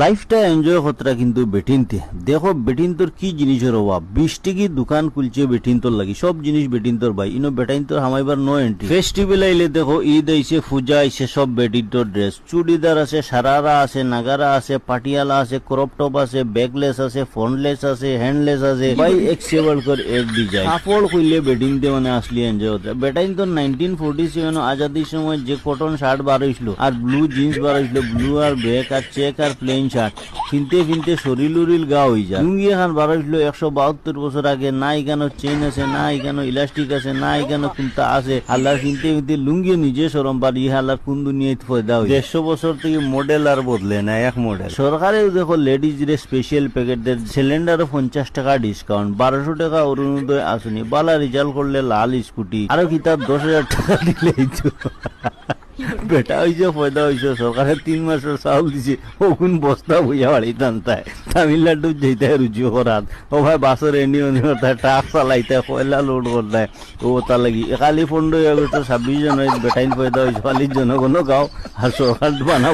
লাইফটা এনজয় কতটা কিন্তু বেটিনতে দেখো বেটিন তোর কি জিনিসের অভাব 20 টিকি দোকান খুলছে বেটিন তোর লাগি সব জিনিস বেটিন তোর ভাই ইনো বেটাইন তোর হামাইবার নো এন্ট্রি ফেস্টিভ্যাল আইলে দেখো ঈদ আইছে পূজা আইছে সব বেটিন তোর ড্রেস চুড়িদার আছে সারারা আছে নাগারা আছে পাটিয়ালা আছে ক্রপ টপ আছে ব্যাকলেস আছে ফ্রন্টলেস আছে হ্যান্ডলেস আছে ভাই এক সেবল কর এক ডিজাইন কাপড় খুললে বেটিনতে মানে আসলি এনজয় হতে বেটাইন তোর 1947 আজাদির সময় যে কটন শার্ট বার হইছিল আর ব্লু জিন্স বার হইছিল ব্লু আর ব্ল্যাক আর চেক আর প্লেন শার্ট কিনতে কিনতে শরীর উরিল গা হয়ে যায় লুঙ্গি এখন বার হইছিল 172 বছর আগে না এখানে চেইন আছে না এখানে ইলাস্টিক আছে না এখানে কুন্তা আছে আল্লাহ কিনতে কিনতে লুঙ্গি নিজে সরম পারি আল্লাহ কোন দুনিয়ায় ফয়দা হয়ে 150 বছর থেকে মডেল আর বদলে না এক মডেল সরকারে দেখো লেডিজ রে স্পেশাল প্যাকেট দেয় সিলিন্ডারে 50 টাকা ডিসকাউন্ট 1200 টাকা অরুণোদয় আসুনি বালা রেজাল্ট করলে লাল স্কুটি আর কিতাব 10,000 টাকা দিলেই তো বেটা হয়েছে ফয়দা হয়েছে সরকারের 3 মাসের চাউল দিছে ওগুন বস্তা বইয়া বাড়ি টানতায় তামিলনাড়ু যেতে রুজি করাত ও ভাই বাসের এন্ডি ট্রাক চালাইতে কয়লা লোড করতায় ও তা লাগি কালি 15 আগস্ট 26 জানুয়ারি বেটাইন ফয়দা হয়েছে খালি জনগণ গাও আর সরকার বানা